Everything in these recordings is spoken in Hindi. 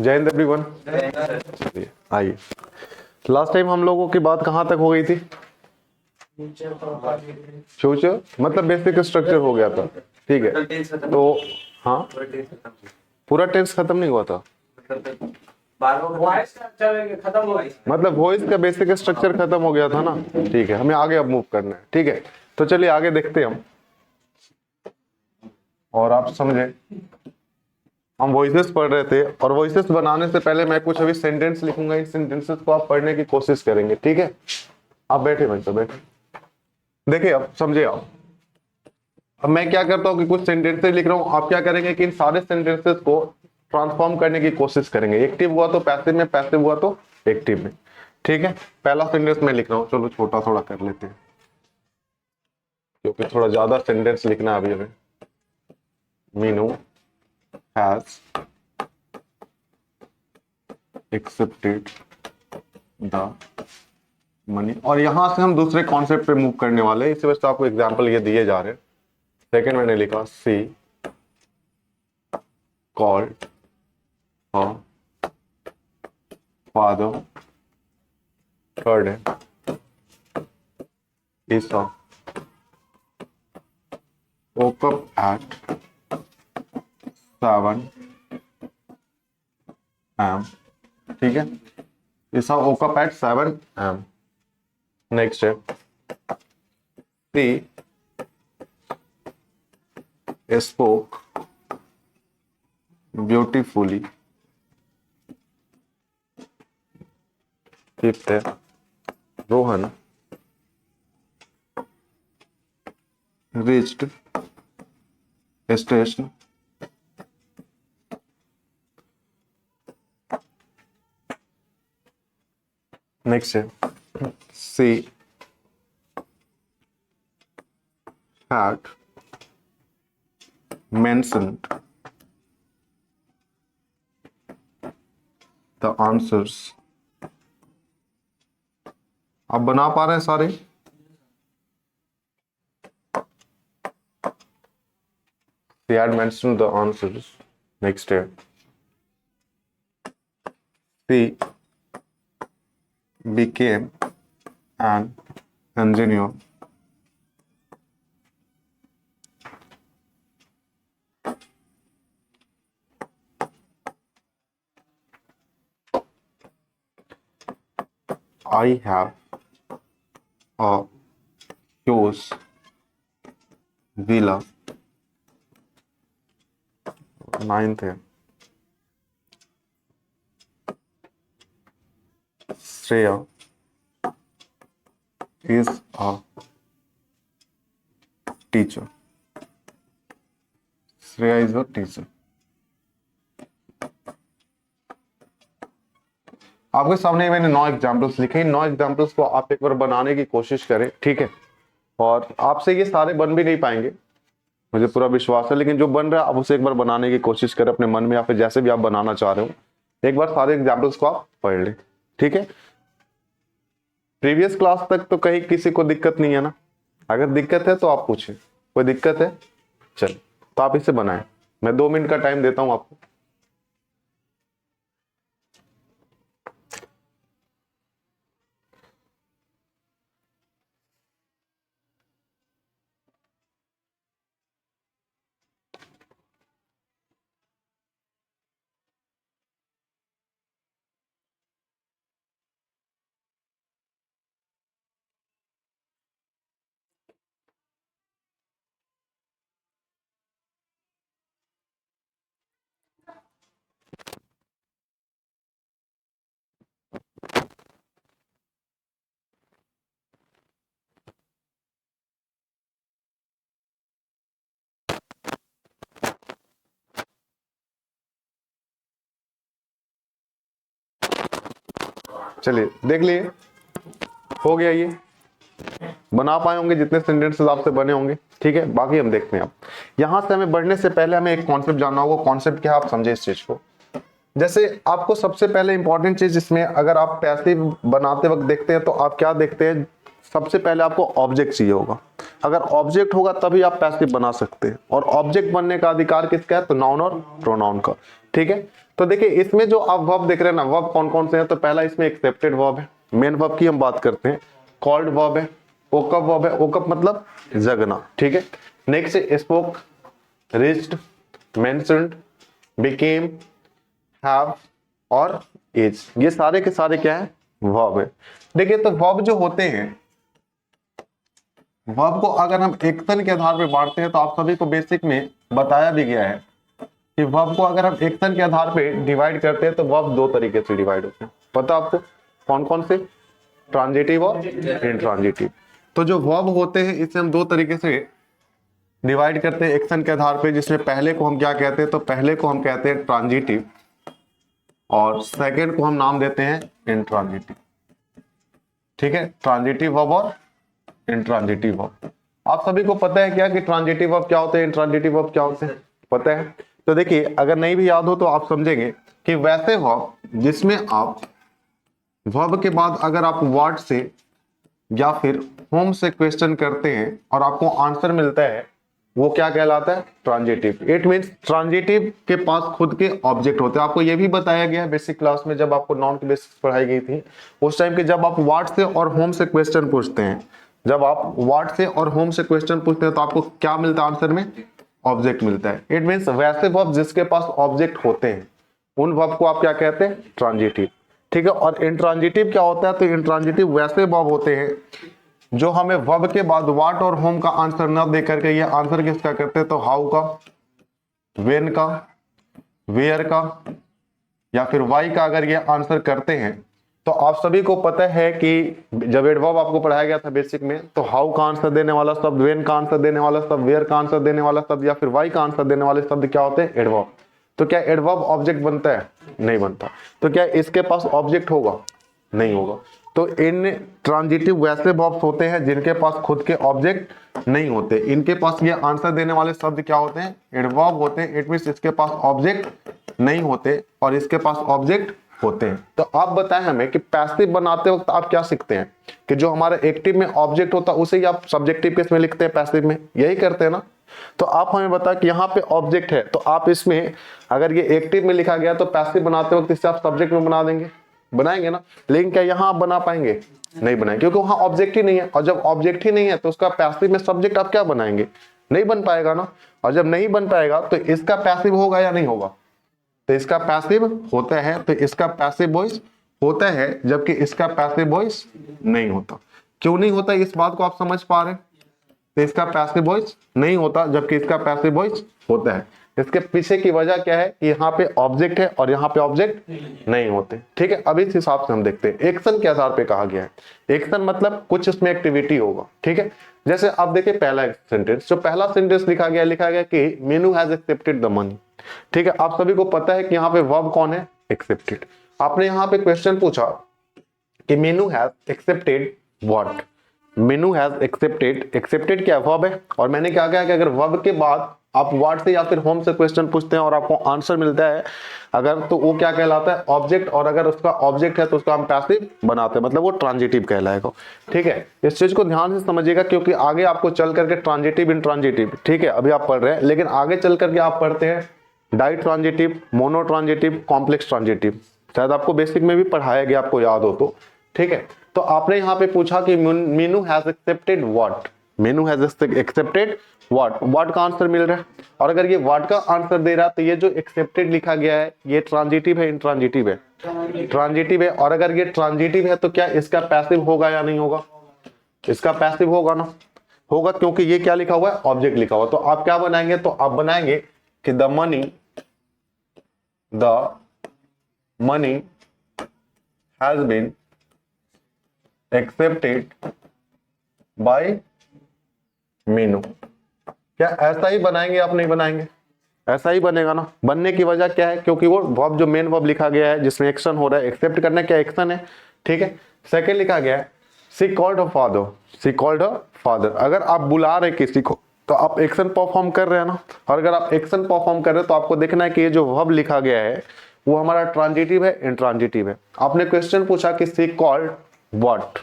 जय हिंद एवरीवन। चलिए आइए, लास्ट टाइम हम लोगों की बात कहाँ तक हो गई थी? फ्यूचर मतलब बेसिक स्ट्रक्चर हो गया था, ठीक है। तो हाँ, पूरा टेंस खत्म नहीं हुआ था, मतलब वॉइस का बेसिक स्ट्रक्चर खत्म हो गया था ना, ठीक है। हमें आगे अब मूव करना है, ठीक है। तो चलिए आगे देखते हैं हम, और आप समझे। हम वॉइसेस पढ़ रहे थे, और वॉइसेस बनाने से पहले मैं कुछ अभी सेंटेंस लिखूंगा। इन सेंटेंसेस को आप पढ़ने की कोशिश करेंगे, ठीक है। आप बैठे भाई, तो बैठे, देखिए अब समझे आप। अब मैं क्या करता हूँ कि कुछ सेंटेंसेस लिख रहा हूँ, आप क्या करेंगे कि इन सारे सेंटेंसेस को ट्रांसफॉर्म करने की कोशिश करेंगे। एक्टिव हुआ तो पैसिव में, पैसिव हुआ तो एक्टिव में, ठीक है। पहला सेंटेंस मैं लिख रहा हूँ, चलो छोटा थोड़ा कर लेते हैं, क्योंकि थोड़ा ज्यादा सेंटेंस लिखना है अभी हमें। Meenu has accepted the money, और यहां से हम दूसरे कॉन्सेप्ट पे मूव करने वाले हैं। इसी वजह से आपको एग्जांपल ये दिए जा रहे हैं। सेकंड मैंने लिखा she called her father. Third है ईसा woke up at 7 am, ठीक है। ईसा woke up at 7 am। Next है सी spoke beautifully। फिफ्थ है रोहन reached station नेक्स्ट है सी had mentioned the answers। आप बना पा रहे हैं सारे? She had mentioned the answers। Next है she became an engineer। I have a huge villa। Ninth है Shreya is a teacher। Shreya is a teacher। आपके सामने मैंने 9 एग्जाम्पल्स लिखे। इन 9 एग्जाम्पल्स को आप एक बार बनाने की कोशिश करें, ठीक है। और आपसे ये सारे बन भी नहीं पाएंगे, मुझे पूरा विश्वास है, लेकिन जो बन रहा है आप उसे एक बार बनाने की कोशिश करें अपने मन में, या फिर जैसे भी आप बनाना चाह रहे हो। एक बार सारे एग्जाम्पल्स को आप पढ़ लें, ठीक है। प्रीवियस क्लास तक तो कहीं किसी को दिक्कत नहीं है ना? अगर दिक्कत है तो आप पूछें। कोई दिक्कत है? चल, तो आप इसे बनाएं। मैं 2 मिनट का टाइम देता हूं आपको। चलिए देख लिए, हो गया। ये बना पाए होंगे जितने सेंटेंसेस आपसे बने होंगे, ठीक है। बाकी हम देखते हैं। अब यहां से हमें बढ़ने से पहले हमें एक कॉन्सेप्ट जानना होगा। कॉन्सेप्ट क्या है, आप समझे इस चीज को। जैसे आपको सबसे पहले इंपॉर्टेंट चीज इसमें, अगर आप पैसिव बनाते वक्त देखते हैं तो आप क्या देखते हैं? सबसे पहले आपको ऑब्जेक्ट चाहिए होगा। अगर ऑब्जेक्ट होगा तभी आप पैसिव बना सकते हैं, और ऑब्जेक्ट बनने का अधिकार किसका है? तो नाउन और प्रोनाउन का, ठीक है। तो देखिए इसमें जो आप वर्ब देख रहे हैं ना, वर्ब कौन कौन से हैं, तो पहला इसमें एक्सेप्टेड वर्ब है, मेन वर्ब की हम बात करते हैं, कॉल्ड वर्ब है, ओकअप वर्ब है, ओकअप मतलब जगना, ठीक है। Next spoke, reached, mentioned, became, have और इज, ये सारे के सारे क्या है, वर्ब है। देखिए तो वर्ब जो होते हैं, वर्ब को अगर हम एक्शन के आधार पर बांटते हैं तो आप सभी को बेसिक में बताया भी गया है कि वर्ब को अगर हम एक्शन के आधार पे डिवाइड करते हैं तो वर्ब दो तरीके से डिवाइड होते हैं। पता आपको कौन कौन से, ट्रांजिटिव और इंट्रांजिटिव। तो जो वर्ब होते हैं इसे हम दो तरीके से डिवाइड करते हैं एक्शन के आधार पे, जिसमें पहले को हम क्या कहते हैं, तो पहले को हम कहते हैं ट्रांजिटिव और सेकंड को हम नाम देते हैं इंट्रांजिटिव, ठीक है। ट्रांजिटिव वर्ब और इंट्रांजिटिव वर्ब। आप सभी को पता है क्या कि ट्रांजिटिव वर्ब क्या होते हैं, इंट्रांजिटिव वर्ब क्या होते हैं, पता है। तो देखिए अगर नहीं भी याद हो तो आप समझेंगे कि वैसे वर्ब जिसमें आप वर्ब के बाद अगर आप व्हाट से या फिर होम से क्वेश्चन करते हैं और आपको आंसर मिलता है, वो क्या कहलाता है, ट्रांजिटिव। इट मींस ट्रांजिटिव के पास खुद के ऑब्जेक्ट होते हैं। आपको ये भी बताया गया है बेसिक क्लास में जब आपको नाउन की बेसिक्स पढ़ाई गई थी, उस टाइम के जब आप व्हाट से और होम से क्वेश्चन पूछते हैं, जब आप व्हाट से और होम से क्वेश्चन पूछते हैं तो आपको क्या मिलता है आंसर में, ऑब्जेक्ट मिलता है। इट मींस वैसे वर्ब जिसके पास ऑब्जेक्ट होते हैं उन वर्ब को आप क्या कहते हैं, ट्रांजिटिव, ठीक है। और इंट्रांजिटिव क्या होता है, तो इंट्रांजिटिव वैसे वर्ब होते हैं जो हमें वर्ब के बाद व्हाट और होम का आंसर न दे करके ये आंसर किसका करते हैं, तो हाउ का, व्हेन का, वेयर का या फिर वाई का अगर ये आंसर करते हैं तो आप सभी को पता है कि जब एडवर्ब आपको पढ़ाया गया था बेसिक में, तो हाउ का आंसर देने वाला शब्द, व्हेन का आंसर देने वाला शब्द, वेयर का आंसर देने वाला शब्द या फिर वाई का आंसर देने वाले शब्द क्या होते हैं, एडवर्ब। तो क्या एडवर्ब ऑब्जेक्ट बनता है, नहीं बनता। तो क्या इसके पास ऑब्जेक्ट होगा, नहीं होगा। तो इन ट्रांजिटिव वैसे वर्ब्स होते हैं जिनके पास खुद के ऑब्जेक्ट नहीं होते, इनके पास ये आंसर देने वाले शब्द क्या होते हैं, एडवर्ब होते हैं। इट मींस इसके पास ऑब्जेक्ट नहीं होते और इसके पास ऑब्जेक्ट होते हैं। तो आप बताएं हमें कि पैसिव बनाते वक्त आप क्या सीखते हैं कि जो हमारा एक्टिव में ऑब्जेक्ट होता है उसे ही आप सब्जेक्टिव केस में लिखते हैं, पैसिव में यही करते हैं ना। तो आप हमें बताएं कि यहाँ पे ऑब्जेक्ट है तो आप इसमें अगर ये एक्टिव में लिखा गया तो पैसिव बनाते वक्त इसे आप सब्जेक्ट में बना देंगे, बनाएंगे ना। लेकिन क्या यहाँ आप बना पाएंगे, नहीं बनाएंगे, क्योंकि वहां ऑब्जेक्ट ही नहीं है। और जब ऑब्जेक्ट ही नहीं है तो उसका पैसिव में सब्जेक्ट आप क्या बनाएंगे, नहीं बन पाएगा ना। और जब नहीं बन पाएगा तो इसका पैसिव होगा या नहीं होगा, तो इसका पैसिव होता है, तो इसका पैसिव वॉइस होता है जबकि इसका पैसिव वॉइस नहीं होता। क्यों नहीं होता इस बात को आप समझ पा रहे हैं, तो इसका पैसिव वॉइस नहीं होता जबकि इसका पैसिव वॉइस होता है। इसके पीछे की वजह क्या है कि यहाँ पे ऑब्जेक्ट है और यहाँ पे ऑब्जेक्ट नहीं होते, ठीक है। अभी इस हिसाब से हम देखते हैं एक्शन के आधार पे कहा गया है। एक्शन मतलब कुछ इसमें एक्टिविटी होगा, ठीक है। जैसे आप देखिए पहला सेंटेंस, जो पहला सेंटेंस लिखा गया कि Meenu has accepted the money, ठीक है। आप सभी को पता है कि यहाँ पे वर्ब कौन है, एक्सेप्टेड। आपने यहाँ पे क्वेश्चन पूछा कि Meenu has accepted what, Meenu has accepted, accepted क्या वर्ब है। और मैंने क्या कहा कि अगर वर्ब के बाद आप व्हाट से या फिर होम से क्वेश्चन पूछते हैं और आपको आंसर मिलता है अगर, तो वो क्या कहलाता है, ऑब्जेक्ट। और अगर उसका ऑब्जेक्ट है तो उसका हम पैसिव बनाते हैं, मतलब वो ट्रांजिटिव कहलाएगा, ठीक है। इस चीज को ध्यान से समझिएगा क्योंकि आगे आपको चल करके ट्रांजिटिव इंट्रांजिटिव, ठीक है, अभी आप पढ़ रहे हैं, लेकिन आगे चल करके आप पढ़ते हैं ditransitive, monotransitive, complex transitive. शायद आपको बेसिक में भी पढ़ाया गया, आपको याद हो तो, ठीक है। तो आपने यहाँ पे पूछा कि Meenu has accepted what, Meenu has accepted what, what का आंसर मिल रहा है। और अगर ये व्हाट का आंसर दे रहा है तो ये जो एक्सेप्टेड लिखा गया है ये ट्रांजिटिव है, इंट्रांजिटिव है, ट्रांजिटिव है। और अगर ये ट्रांजिटिव है तो क्या इसका पैसिव होगा या नहीं होगा, इसका पैसिव होगा ना, होगा, क्योंकि ये क्या लिखा हुआ है, ऑब्जेक्ट लिखा हुआ। तो आप क्या बनाएंगे, तो आप बनाएंगे कि the money has been accepted by Meenu. क्या ऐसा ही बनाएंगे, आप नहीं बनाएंगे, ऐसा ही बनेगा ना। बनने की वजह क्या है, क्योंकि वो वर्ब जो मेन वर्ब लिखा गया है जिसमें एक्शन हो रहा है, एक्सेप्ट करना क्या एक्शन है, ठीक है। सेकंड लिखा गया है she called her father, she called her father. अगर आप बुला रहे किसी को तो आप एक्शन परफॉर्म कर रहे हैं ना। और अगर आप एक्शन परफॉर्म कर रहे हैं तो आपको देखना है कि ये जो वर्ब लिखा गया है वो हमारा ट्रांजिटिव है, इंट्रांजिटिव है। आपने क्वेश्चन पूछा कि शी कॉल्ड व्हाट,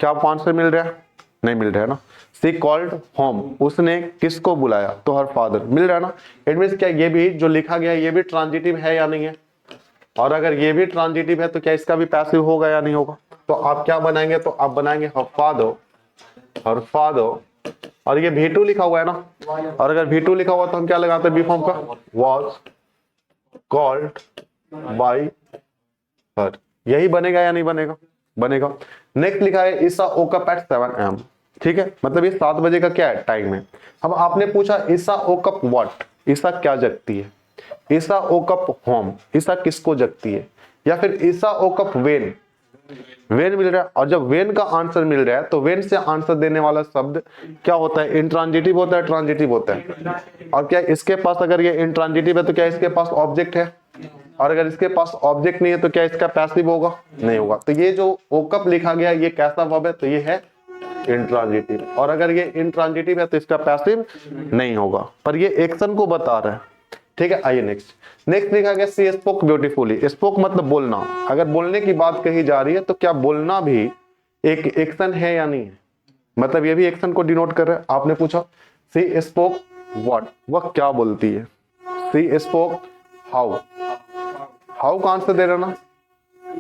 क्या आपको आंसर मिल रहा है, नहीं मिल रहा है ना। शी कॉल्ड होम, उसने किसको बुलाया, तो हर फादर, मिल रहा है ना। इट मींस क्या ये भी जो लिखा गया है ये भी ट्रांजिटिव है या नहीं है, और अगर ये भी ट्रांजिटिव है तो क्या इसका भी पैसिव होगा या नहीं होगा? तो आप क्या बनाएंगे, तो आप बनाएंगे हरफा दो, और ये V2 लिखा हुआ है ना, और अगर V2 लिखा हुआ तो हम क्या लगाते हैं बी फॉर्म का, was called by her। यही बनेगा या नहीं बनेगा? बनेगा। नेक्स्ट लिखा है ईसा ओकअप एट 7 AM। ठीक है, मतलब ये 7 बजे का क्या है टाइम है। अब आपने पूछा ईसा ओकअप व्हाट, ईसा क्या जगती है, ईसा ओकअप होम, ईसा किसको जगती है, या फिर ईसा ओकअप वेन, वेन मिल रहा है। और जब वेन का आंसर मिल रहा है तो वेन से आंसर देने वाला शब्द क्या होता है, इंट्रांजिटिव होता है, ट्रांजिटिव होता है। और क्या इसके पास, अगर ये इंट्रांजिटिव है तो क्या इसके पास ऑब्जेक्ट है, और अगर इसके पास ऑब्जेक्ट नहीं है तो क्या इसका पैसिव होगा, नहीं होगा। तो ये जो ओकअप लिखा गया ये कैसा वर्ब है, तो ये है इंट्रांजिटिव, और अगर ये इंट्रांजिटिव है तो इसका पैसिव नहीं होगा, पर ये एक्शन को बता रहा है। ठीक है, आइए नेक्स्ट लिखा गया सी स्पोक ब्यूटीफुली। स्पोक मतलब बोलना। अगर बोलने की बात कही जा रही है तो क्या बोलना भी एक एक्शन है या नहीं है, मतलब ये भी एक्शन को डिनोट कर रहा है। आपने पूछा सी स्पोक व्हाट, वह क्या बोलती है, सी स्पोक हाउ, हाउ का आंसर दे रहा ना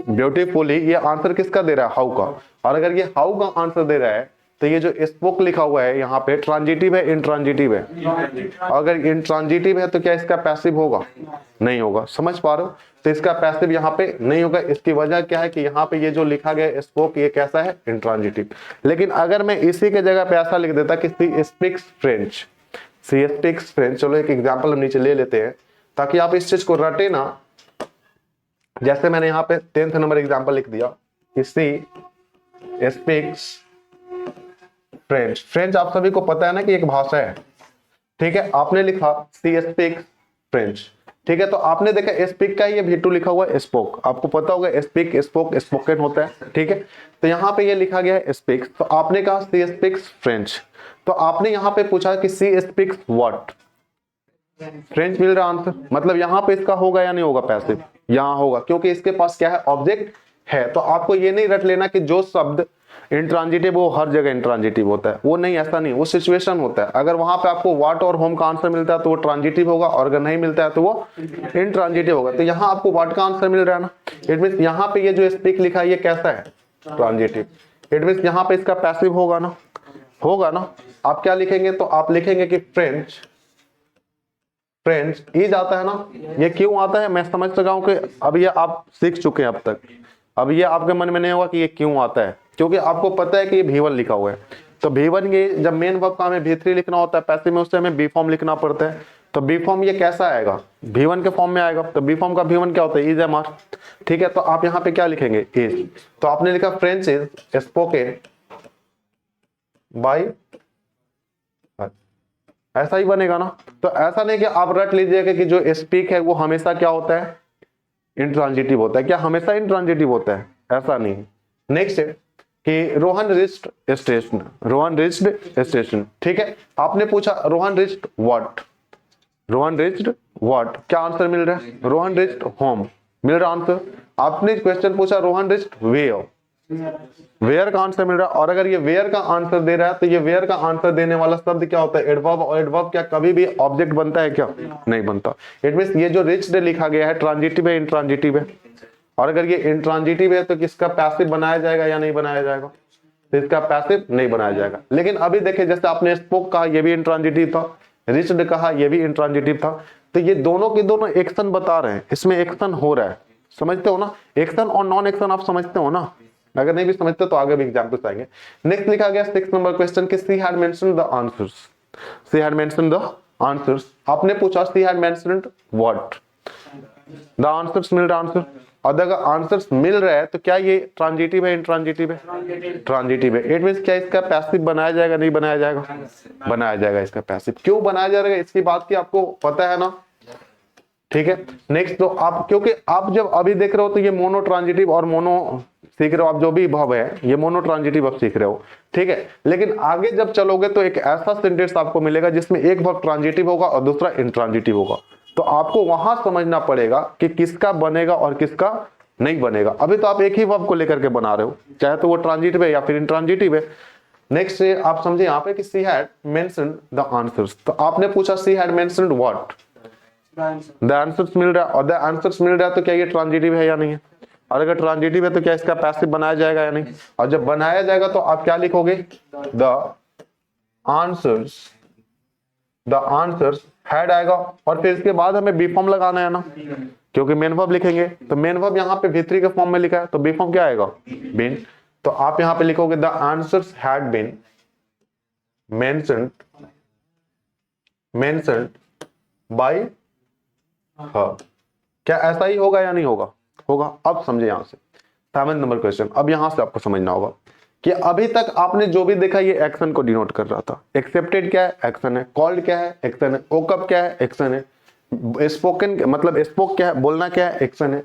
ब्यूटीफुली, ये आंसर किसका दे रहा है, हाउ का। और अगर ये हाउ का आंसर दे रहा है तो ये जो स्पोक लिखा हुआ है यहाँ पे ट्रांजिटिव है, इंट्रांजिटिव है। अगर इंट्रांजिटिव है तो क्या इसका पैसिव होगा, नहीं होगा। समझ पा रहे हो, तो इसका पैसिव यहाँ पे नहीं होगा। इसकी वजह क्या है कि यहाँ पे ये जो लिखा गया स्पोक ये कैसा है, इंट्रांजिटिव। लेकिन अगर मैं इसी के जगह पे ऐसा लिख देता कि she speaks French, she speaks French, चलो एक एग्जाम्पल हम नीचे ले लेते हैं ताकि आप इस चीज को रटे ना। जैसे मैंने यहाँ पे 10th नंबर एग्जाम्पल लिख दिया कि सी स्पीक्स फ्रेंच। फ्रेंच आप सभी को पता है ना कि एक भाषा है। ठीक है, आपने लिखा सी स्पीक्स फ्रेंच। ठीक है, तो आपने देखा स्पीक का ये V2 लिखा हुआ है स्पोक, आपको पता होगा स्पीक स्पोक स्पोकन होता है। ठीक है, तो यहाँ पे ये लिखा गया है स्पीक्स, तो आपने कहा सी स्पीक्स फ्रेंच, तो आपने यहाँ पे पूछा कि सी स्पीक्स व्हाट, फ्रेंच मिल रहा आंसर, मतलब यहाँ पे इसका होगा या नहीं होगा पैसिव, यहाँ होगा क्योंकि इसके पास क्या है, ऑब्जेक्ट है। तो आपको ये नहीं रट लेना कि जो शब्द इंट्रांजिटिव वो हर जगह इंट्रांजिटिव होता है, वो नहीं, ऐसा नहीं, वो सिचुएशन होता है। अगर वहां पे आपको व्हाट और होम का आंसर मिलता है तो वो ट्रांजिटिव होगा, और अगर नहीं मिलता है तो वो इंट्रांजिटिव होगा। तो यहाँ आपको व्हाट का आंसर मिल रहा है ना, इट मींस यहाँ पे ये जो स्पीक लिखा है ये कैसा है, ट्रांजिटिव। इट मींस यहाँ पे इसका पैसिव होगा ना, होगा ना। आप क्या लिखेंगे, तो आप लिखेंगे कि फ्रेंच, फ्रेंच ये जाता है ना, ये क्यों आता है मैं समझ सका हूं कि अब ये आप सीख चुके हैं अब तक। अब ये आपके मन में नहीं होगा कि ये क्यों आता है, क्योंकि आपको पता है कि ये V1 लिखा हुआ है। तो V1 ये जब मेन वर्ब का हमें V3 लिखना होता है पैसिव में, उससे हमें बी फॉर्म लिखना पड़ता है। तो बी फॉर्म ये कैसा आएगा, V1 के फॉर्म में आएगा। तो बी फॉर्म का V1 क्या होता है, इज एम आर। ठीक है, तो आप यहाँ पे क्या लिखेंगे, इज। तो आपने लिखा फ्रेंच इज स्पोकन बाय, ऐसा ही बनेगा ना। तो ऐसा नहीं कि आप रट लीजिएगा कि जो स्पीक है वो हमेशा क्या होता है, इंट्रांजिटिव होता है। क्या हमेशा इंट्रांजिटिव होता है, ऐसा नहीं। नेक्स्ट है कि Rohan reached station, Rohan reached station. ठीक है, आपने पूछा Rohan reached what, Rohan reached what, क्या आंसर मिल रहा है, रोहन रिच्ड होम मिल रहा आंसर। आपने क्वेश्चन पूछा रोहन रिच्ड वेयर, वेयर का आंसर मिल रहा है। और अगर ये वेयर का आंसर दे रहा है तो ये वेयर का आंसर देने वाला शब्द क्या होता है, एडवर्ब। और एडवर्ब क्या कभी भी ऑब्जेक्ट बनता है, क्या नहीं बनता। इट मींस ये जो रिच्ड लिखा गया है ट्रांजिटिव है, इंट्रांजिटिव है। और अगर ये इंट्रांजिटिव है तो किसका पैसिव बनाया जाएगा या नहीं बनाया जाएगा, तो इसका पैसिव नहीं बनाया जाएगा। लेकिन अभी देखिए जैसे आपने स्पोक कहा ये भी इंट्रांजिटिव था, रिच्ड कहा ये भी इंट्रांजिटिव था। तो ये दोनों के दोनों एक्शन बता रहे हैं, इसमें एक्शन हो रहा है, समझते हो ना। एक्शन और नॉन एक्शन आप समझते हो ना, अगर नहीं भी समझते तो आगे भी एग्जांपल्स आएंगे। नेक्स्ट लिखा गया 6 नंबर क्वेश्चन कि she had mentioned the answers, she had mentioned the answers. आपने पूछा she had mentioned what, the answers मिल रहा आंसर। और अगर आंसर्स मिल रहा है तो क्या ये ट्रांजिटिव है, इंट्रांजिटिव है, ट्रांजिटिव है। इट मींस क्या इसका पैसिव बनाया जाएगा, नहीं बनाया जाएगा, बनाया जाएगा इसका पैसिव। क्यों बनाया जाएगा इसकी बात की आपको पता है ना। ठीक है, नेक्स्ट तो आप, क्योंकि आप जब अभी देख रहे हो तो ये मोनो ट्रांजिटिव और मोनो सीख रहे हो आप, जो भी भाव है ये मोनो ट्रांजिटिव आप सीख रहे हो। ठीक है, लेकिन आगे जब चलोगे तो एक ऐसा सेंटेंस आपको मिलेगा जिसमें एक भाव ट्रांजिटिव होगा और दूसरा इंट्रांजिटिव होगा। तो आपको वहां समझना पड़ेगा कि किसका बनेगा और किसका नहीं बनेगा। अभी तो आप एक ही वर्ब को लेकर के बना रहे हो, चाहे तो वो ट्रांजिटिव है या फिर इंट्रांजिटिव है। नेक्स्ट आप समझे यहाँ पे कि she had mentioned the answers. तो आपने पूछा she had mentioned what, the answers मिल रहा है, और द आंसर्स मिल रहा है तो क्या ये ट्रांजिटिव है या नहीं है? और अगर ट्रांजिटिव है तो क्या इसका पैसिव बनाया जाएगा या नहीं? और जब बनाया जाएगा तो आप क्या लिखोगे? The answers, the answers had आएगा, और फिर इसके बाद हमें बी फॉर्म लगाना है ना, क्योंकि मेन वर्ब लिखेंगे, तो मेन वर्ब यहाँ पे V3 के फॉर्म में लिखा है, तो बी फॉर्म क्या आएगा? बीन। तो आप यहाँ पे लिखोगे the answers had been mentioned by her. क्या ऐसा ही होगा या नहीं होगा? होगा। अब समझे यहां से 7 नंबर क्वेश्चन। अब यहां से आपको समझना होगा कि अभी तक आपने जो भी देखा ये एक्शन को डिनोट कर रहा था। एक्सेप्टेड क्या है? एक्शन है। कॉल्ड क्या है? एक्शन है। ओकअप क्या है? एक्शन है। स्पोकन मतलब स्पोक क्या है? बोलना क्या है? एक्शन है।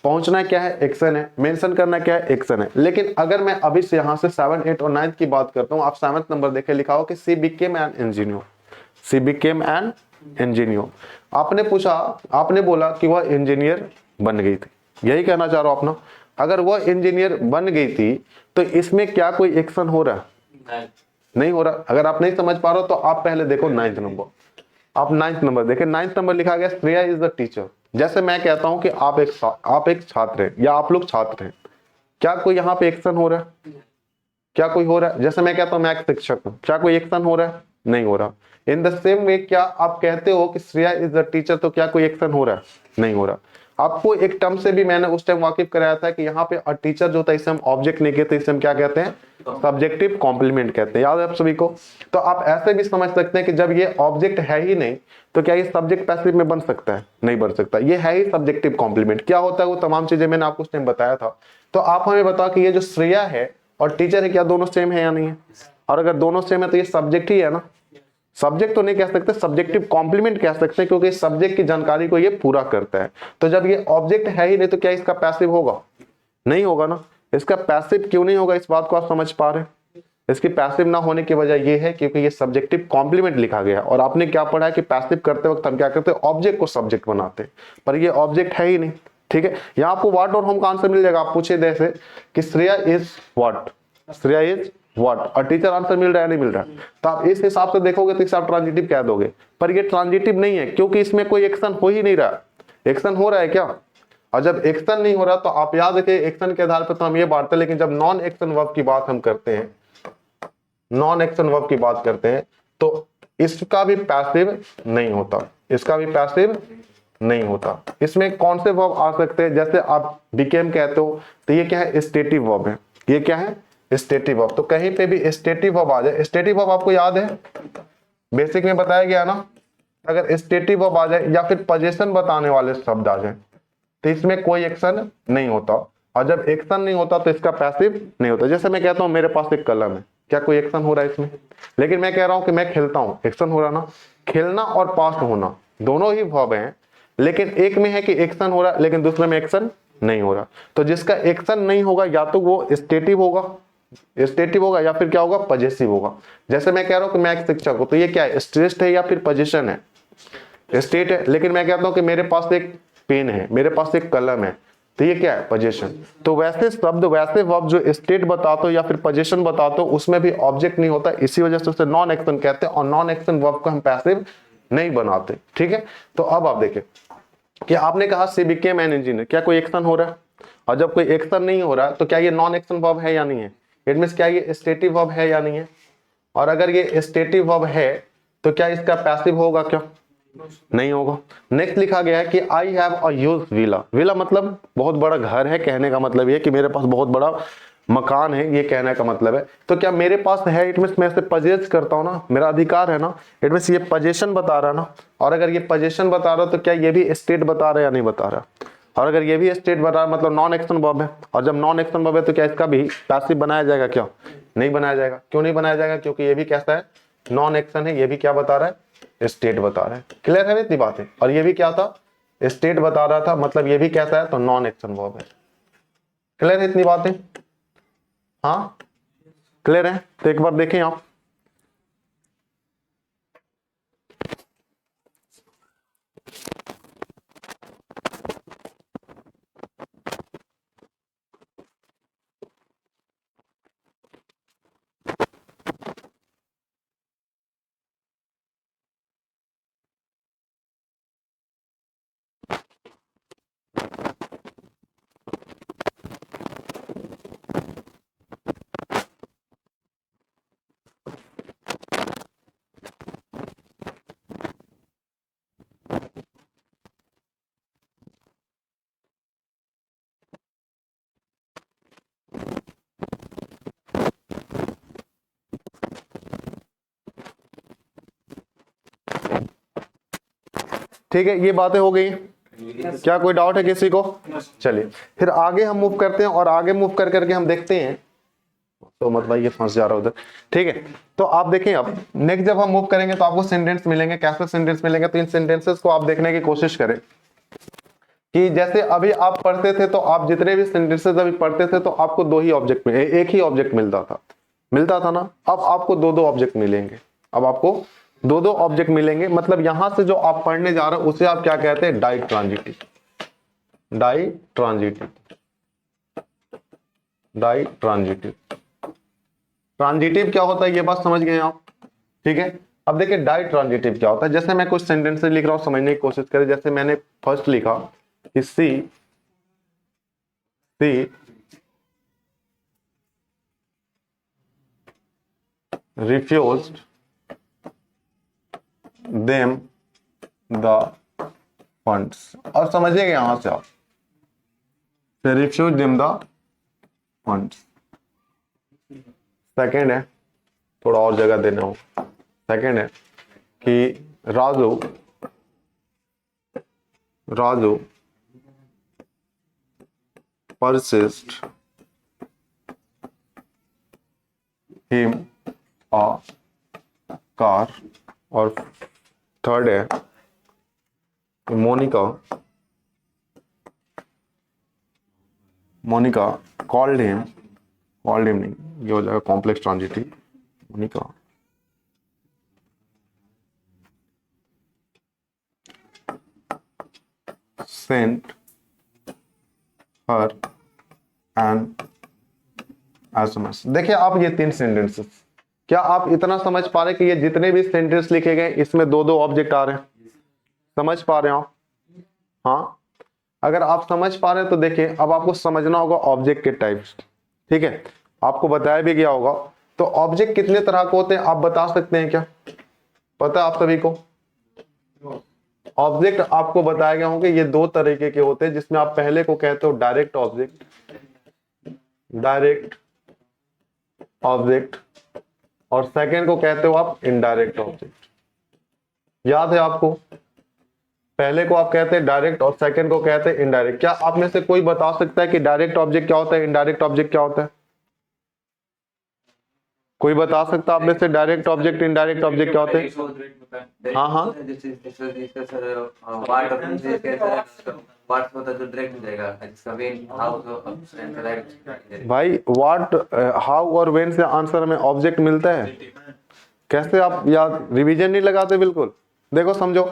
पहुंचना क्या है? एक्शन है। मेंशन करना क्या है? एक्शन है। लेकिन अगर मैं अभी से यहां से 7, 8 और 9 की बात करता हूं, आप 7 नंबर देखे, लिखा हो कि सी became an engineer. C became an engineer. आपने पूछा, आपने बोला कि वह इंजीनियर बन गई थी, यही कहना चाह रहा हूं अपना। अगर वह इंजीनियर बन गई थी तो इसमें क्या कोई एक्शन हो रहा है? नहीं हो रहा। अगर आप नहीं समझ पा रहे हो तो आप पहले देखो 9th नंबर। आप 9th नंबर देखें। 9th नंबर लिखा गया श्रेया इज द टीचर। जैसे मैं कहता हूं कि आप एक छात्र हैं या आप लोग छात्र हैं, क्या कोई यहाँ पे एक्शन हो रहा है? क्या कोई हो रहा है? जैसे मैं कहता हूं मैं एक शिक्षक हूं, क्या कोई एक्शन हो रहा है? नहीं हो रहा। इन द सेम वे क्या आप कहते हो कि श्रेया इज द टीचर, तो क्या कोई एक्शन हो रहा है? नहीं हो रहा। आपको एक टर्म से भी मैंने उस टाइम वाकिफ कराया था कि यहाँ पे टीचर जो था इसे हम ऑब्जेक्ट नहीं कहते, इसे हम क्या कहते हैं? सब्जेक्टिव कॉम्प्लीमेंट कहते हैं। याद है आप सभी को? तो आप ऐसे भी समझ सकते हैं कि जब ये ऑब्जेक्ट है ही नहीं तो क्या ये सब्जेक्ट पैसिव में बन सकता है? नहीं बन सकता। ये है ही सब्जेक्टिव कॉम्प्लीमेंट। क्या होता है वो तमाम चीजें मैंने आपको उस टाइम बताया था। तो आप हमें बताओ कि ये जो श्रेया है और टीचर है, क्या दोनों सेम है या नहीं है? और अगर दोनों सेम है तो ये सब्जेक्ट ही है ना। सब्जेक्ट तो नहीं कह सकते, सब्जेक्टिव कॉम्प्लीमेंट कह सकते हैं, क्योंकि सब्जेक्ट की जानकारी को ये पूरा करता है। तो जब ये ऑब्जेक्ट है ही नहीं तो क्या इसका पैसिव होगा? नहीं होगा ना। इसका पैसिव क्यों नहीं होगा, इस बात को आप समझ पा रहे हैं? इसकी पैसिव ना होने की वजह ये है क्योंकि ये सब्जेक्टिव कॉम्प्लीमेंट लिखा गया। और आपने क्या पढ़ा है कि पैसिव करते वक्त हम क्या करते हैं? ऑब्जेक्ट को सब्जेक्ट बनाते हैं, पर ये ऑब्जेक्ट है ही नहीं। ठीक है, यहाँ आपको व्हाट और होम का आंसर मिल जाएगा। आप पूछे जैसे कि Shreya is what, Shreya is what, और टीचर आंसर मिल रहा है नहीं मिल रहा है, तो आप इस हिसाब से देखोगे तो इसे आप ट्रांजिटिव कह दोगे। पर ये ट्रांजिटिव नहीं है क्योंकि इसमें कोई एक्शन हो ही नहीं रहा। एक्शन हो रहा है क्या? और जब एक्शन नहीं हो रहा तो आप याद रखिए एक्शन के आधार पर तो हम ये बांटते हैं, लेकिन जब नॉन एक्शन वर्ब की बात हम करते हैं, नॉन एक्शन वर्ब की बात करते हैं, तो इसका भी पैसिव नहीं होता। इसका भी पैसिव नहीं होता। इसमें कौन से वर्ब आ सकते हैं? जैसे आप बिकेम कहते हो तो ये क्या है? स्टेटिव वर्ब है। ये क्या है? Stative verb. तो कहीं पे भी स्टेटिव वर्ब आ जाए, स्टेटिव वर्ब आपको याद है बेसिक में बताया गया ना, अगर स्टेटिव वर्ब आ जाए या फिर पोजीशन बताने वाले शब्द आ जाए तो इसमें कोई एक्शन नहीं होता। और जब एक्शन नहीं होता तो इसका पैसिव नहीं होता। जैसे मैं कहता हूं मेरे पास एक कलम है, क्या कोई एक्शन हो रहा है इसमें? लेकिन मैं कह रहा हूं कि मैं खेलता हूं, एक्शन हो रहा ना। खेलना और पास्ट होना दोनों ही वर्ब हैं, लेकिन एक में है कि एक्शन हो रहा है लेकिन दूसरे में एक्शन नहीं हो रहा। तो जिसका एक्शन नहीं होगा या तो वो स्टेटिव होगा, स्टेटिव होगा, या फिर क्या होगा? पजेसिव होगा। जैसे मैं कह रहा हूं कि मैं एक शिक्षक हूं, तो ये क्या है? स्ट्रेस्ड है या फिर पोजीशन है? स्टेट है। लेकिन मैं कहता हूं कि मेरे पास एक पेन है, मेरे पास एक कलम है, तो ये क्या है? पोजीशन। तो वैसे शब्द, वैसे वर्ब जो स्टेट बताते हो या फिर पोजीशन बताते हो उसमें भी ऑब्जेक्ट नहीं होता, इसी वजह से उसे नॉन एक्शन कहते हैं, और नॉन एक्शन वर्ब को हम पैसिव नहीं बनाते। ठीक है, तो अब आप देखें कि आपने कहा सी बिकेम एन इंजीनियर, क्या कोई एक्शन हो रहा है? और जब कोई एक्शन नहीं हो रहा तो क्या ये नॉन एक्शन वर्ब है या नहीं है? इट मींस क्या ये स्टेटिव वर्ब है या नहीं है? और अगर ये स्टेटिव वर्ब है तो क्या इसका पैसिव होगा? क्या नहीं होगा। नेक्स्ट लिखा गया है कि I have a huge villa. Villa मतलब बहुत बड़ा घर है, कहने का मतलब ये कि मेरे पास बहुत बड़ा मकान है, ये कहने का मतलब है। तो क्या मेरे पास है, इट मींस मैं इसे पजेस करता हूं ना, मेरा अधिकार है ना, इट मींस ये पोजीशन बता रहा है ना। और अगर ये पोजीशन बता रहा तो क्या ये भी स्टेट बता रहा है या नहीं बता रहा? और अगर ये भी स्टेट बता रहा मतलब नॉन एक्शन वर्ब है, और जब नॉन एक्शन वर्ब है तो क्या इसका भी पैसिव बनाया जाएगा? क्या नहीं बनाया जाएगा। क्यों नहीं बनाया जाएगा? क्योंकि ये भी कैसा है? नॉन एक्शन है। ये भी क्या बता रहा है? स्टेट बता रहा है। क्लियर है ना इतनी बातें? और ये भी क्या था? स्टेट बता रहा था, मतलब ये भी कैसा है? तो नॉन एक्शन वर्ब है। क्लियर है इतनी बातें? हाँ क्लियर है। तो एक बार देखें आप, ठीक है, ये बातें हो गई। क्या कोई डाउट है किसी को? चलिए फिर आगे हम मूव करते हैं, और आगे मूव कर करके हम देखते हैं। तो मतलब ये फंस जा रहा है उधर। ठीक है, तो आप देखें अब नेक्स्ट जब हम मूव करेंगे तो आपको सेंटेंस मिलेंगे। कैसे सेंटेंस मिलेंगे? तो इन सेंटेंसेस को आप देखने की कोशिश करें कि जैसे अभी आप पढ़ते थे तो आप जितने भी सेंटेंसेस अभी पढ़ते थे तो आपको दो ही ऑब्जेक्ट में, एक ही ऑब्जेक्ट मिलता था ना। अब आपको दो दो ऑब्जेक्ट मिलेंगे। अब आपको दो दो ऑब्जेक्ट मिलेंगे, मतलब यहां से जो आप पढ़ने जा रहे हो उसे आप क्या कहते हैं? Ditransitive. Ditransitive, ditransitive. Transitive क्या होता है ये बात समझ गए आप? ठीक है, अब देखिए डाई ट्रांजिटिव क्या होता है। जैसे मैं कुछ सेंटेंसेस लिख रहा हूं, समझने की कोशिश करें। जैसे मैंने फर्स्ट लिखा कि सी refused them the funds, और समझिएगा यहां से आप refused them the funds। Second है, थोड़ा और जगह देना हो। सेकेंड है कि Raju persist him a car, और थर्ड है मोनिका called him नहीं, ये हो जाएगा complex transitive. Monica sent her an SMS। देखिए आप ये तीन सेंटेंसेस, क्या आप इतना समझ पा रहे कि ये जितने भी सेंटेंस लिखे गए इसमें दो दो ऑब्जेक्ट आ रहे हैं? समझ पा रहे हो आप? हाँ, अगर आप समझ पा रहे हैं तो देखिए अब आपको समझना होगा ऑब्जेक्ट के टाइप्स। ठीक है, आपको बताया भी गया होगा। तो ऑब्जेक्ट कितने तरह के होते हैं आप बता सकते हैं क्या? पता है आप सभी को? ऑब्जेक्ट आपको बताया गया होगा, ये दो तरीके के होते हैं, जिसमें आप पहले को कहते हो डायरेक्ट ऑब्जेक्ट, और सेकंड को कहते हो आप इनडायरेक्ट ऑब्जेक्ट। याद है आपको? पहले को आप कहते हैं डायरेक्ट और सेकंड को कहते हैं इनडायरेक्ट। क्या आप में से कोई बता सकता है कि डायरेक्ट ऑब्जेक्ट क्या होता है, इनडायरेक्ट ऑब्जेक्ट क्या होता है? कोई बता सकता है आप में से डायरेक्ट ऑब्जेक्ट इनडायरेक्ट ऑब्जेक्ट क्या होते हैं? हाँ हाँ भाई, व्हाट हाउ और व्हेन से आंसर हमें ऑब्जेक्ट मिलता है। कैसे आप याद रिवीजन नहीं लगाते? बिल्कुल देखो समझो,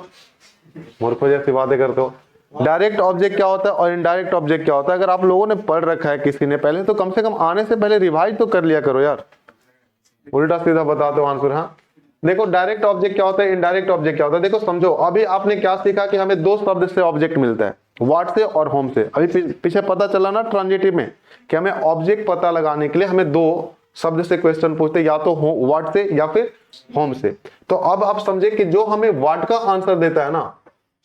मूर्खों जैसी बातें करते हो। डायरेक्ट ऑब्जेक्ट क्या होता है और इनडायरेक्ट ऑब्जेक्ट क्या होता है? अगर आप लोगों ने पढ़ रखा है किसी ने पहले, तो कम से कम आने से पहले रिवाइज तो कर लिया करो यार। उल्टा सीधा बताते हो आंसर। हाँ देखो, डायरेक्ट ऑब्जेक्ट क्या होता है, इनडायरेक्ट ऑब्जेक्ट क्या होता है। देखो समझो, अभी आपने क्या सीखा कि हमें दो शब्द से ऑब्जेक्ट मिलता है, व्हाट से और होम से। अभी पीछे पता चला ना ट्रांजिटिव में कि हमें ऑब्जेक्ट पता लगाने के लिए हमें दो शब्द से क्वेश्चन पूछते, या तो व्हाट से या फिर होम से। तो अब आप समझे कि जो हमें व्हाट का आंसर देता है ना,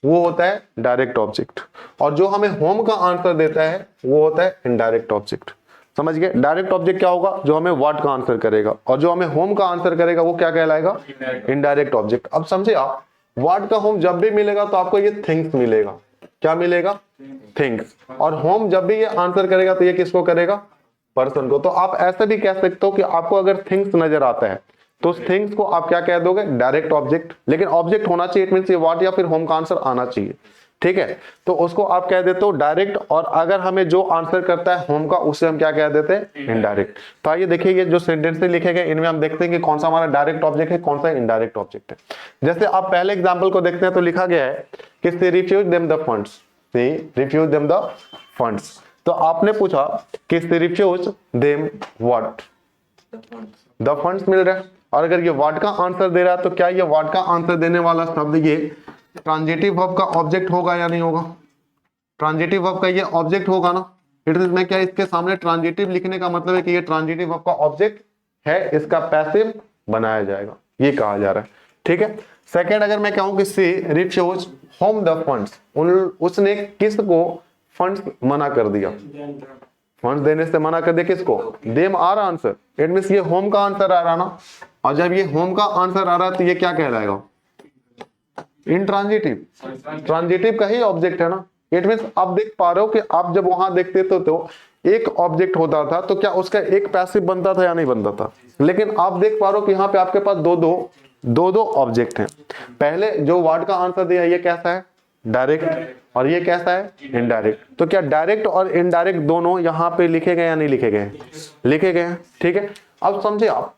वो होता है डायरेक्ट ऑब्जेक्ट, और जो हमें होम का आंसर देता है वो होता है इनडायरेक्ट ऑब्जेक्ट। समझ गए? डायरेक्ट ऑब्जेक्ट क्या होगा? जो हमें व्हाट का आंसर करेगा, और जो हमें होम का आंसर करेगा वो क्या कहलाएगा? Indirect object. अब समझे आप, व्हाट का होम जब भी मिलेगा तो आपको ये थिंग्स मिलेगा। क्या मिलेगा? थिंग्स। और होम जब भी ये आंसर करेगा तो ये किसको करेगा? पर्सन को। तो आप ऐसे भी कह सकते हो कि आपको अगर थिंग्स नजर आता है तो उस थिंग्स को आप क्या कह दोगे? Direct object. लेकिन ऑब्जेक्ट होना चाहिए, इट मींस ये व्हाट या फिर होम का आंसर आना चाहिए। ठीक है, तो उसको आप कह देते हो डायरेक्ट, और अगर हमें जो आंसर करता है होम का, उसे हम क्या कह देते हैं? इनडायरेक्ट। तो आइए देखिए, ये जो सेंटेंस लिखे गए इनमें हम देखते हैं कि कौन सा हमारा डायरेक्ट ऑब्जेक्ट है, कौन सा इनडायरेक्ट ऑब्जेक्ट है। जैसे आप पहले एग्जांपल को देखते हैं तो लिखा गया है कि she refused them the funds. She refused them the funds. तो आपने पूछा कि she refused them what? The funds मिल रहा है। और अगर ये व्हाट का आंसर दे रहा है तो क्या ये व्हाट का आंसर देने वाला शब्द ये ट्रांजिटिव वर्ब का ऑब्जेक्ट होगा या नहीं होगा? ट्रांजिटिव वर्ब का ये ऑब्जेक्ट होगा ना। इट मींस मैं क्या इसके सामने ट्रांजिटिव लिखने का मतलब है कि ये ट्रांजिटिव वर्ब का ऑब्जेक्ट है, इसका पैसिव बनाया जाएगा, ये कहा जा रहा है। ठीक है। सेकंड, अगर मैं कहूं कि सी रिफ्यूज होम द फंड्स, उसने किसको फंड्स मना कर दिया? फंड्स देने से मना कर दिया किसको? Them are answer. It means ये होम का आंसर आ रहा ना, और जब ये होम का आंसर आ रहा है तो ये क्या कहलाएगा? इंट्रांजिटिव, ट्रांजिटिव का ही ऑब्जेक्ट है ना। इट मींस आप देख पा रहे हो कि आप जब वहां देखते तो एक ऑब्जेक्ट होता था तो क्या उसका एक पैसिव बनता था या नहीं बनता था, लेकिन आप देख पा रहे हो कि यहाँ पे आपके पास दो ऑब्जेक्ट हैं। पहले जो वर्ड का आंसर दिया ये कैसा है, डायरेक्ट, और ये कैसा है, इनडायरेक्ट। तो क्या डायरेक्ट और इनडायरेक्ट दोनों यहाँ पे लिखे गए या नहीं लिखे गए, लिखे गए हैं। ठीक है, अब समझे आप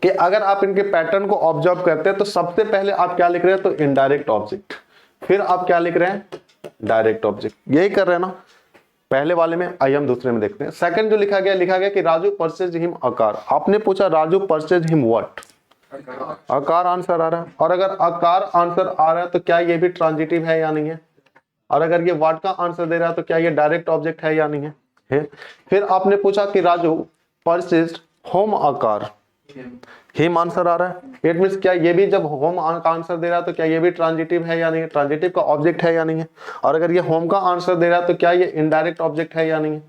कि अगर आप इनके पैटर्न को ऑब्जर्व करते हैं तो सबसे पहले आप क्या लिख रहे हैं, तो इनडायरेक्ट ऑब्जेक्ट, फिर आप क्या लिख रहे हैं, डायरेक्ट ऑब्जेक्ट। यही कर रहे हैं ना पहले वाले में। आइए हम दूसरे में देखते हैं। सेकंड जो लिखा गया कि Raju purchase him a car. आपने पूछा राजू परचेज हिम व्हाट, अकार आंसर आ रहा है। और अगर अकार आंसर आ रहा है तो क्या ये भी ट्रांजिटिव है या नहीं है, और अगर ये व्हाट का आंसर दे रहा है तो क्या ये डायरेक्ट ऑब्जेक्ट है या नहीं है। फिर आपने पूछा कि Raju purchased whom a car, him answer आ रहा है। इट मींस क्या ये भी जब होम का आंसर दे रहा है तो क्या ये भी ट्रांजिटिव है या नहीं है, ट्रांजिटिव का ऑब्जेक्ट है या नहीं है। और अगर ये होम का आंसर दे रहा है तो क्या ये इनडायरेक्ट ऑब्जेक्ट है या नहीं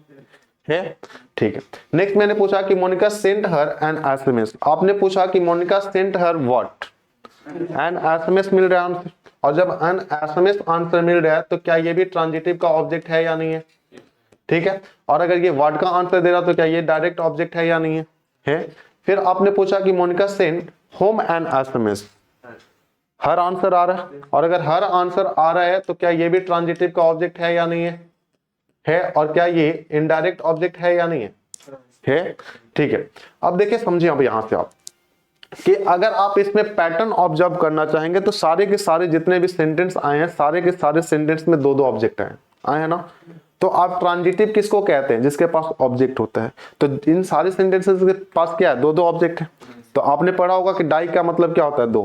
है। ठीक है, नेक्स्ट मैंने पूछा कि Monica sent her an SMS. आपने पूछा कि Monica sent her what, an SMS मिल रहा है, और जब एन एसएमएस आंसर मिल रहा है तो क्या ये भी ट्रांजिटिव का ऑब्जेक्ट है या नहीं है। ठीक है, और अगर ये व्हाट का आंसर दे रहा तो क्या ये डायरेक्ट ऑब्जेक्ट है या नहीं है। फिर आपने पूछा कि Monica sent whom an SMS, her answer आ रहा है, और अगर हर आंसर आ रहा है तो क्या ये भी ट्रांजिटिव का ऑब्जेक्ट है या नहीं है, और क्या ये इनडायरेक्ट ऑब्जेक्ट है या नहीं है। ठीक है, अब देखिए समझिए अब यहां से आप कि अगर आप इसमें पैटर्न ऑब्जर्व करना चाहेंगे तो सारे के सारे जितने भी सेंटेंस आए हैं, सारे के सारे सेंटेंस में दो ऑब्जेक्ट आए हैं ना। तो आप ट्रांजिटिव किसको कहते हैं, जिसके पास ऑब्जेक्ट होता है। तो इन सारे सेंटेंसेस के पास क्या है, दो ऑब्जेक्ट है। तो आपने पढ़ा होगा कि डाई का मतलब क्या होता है, दो,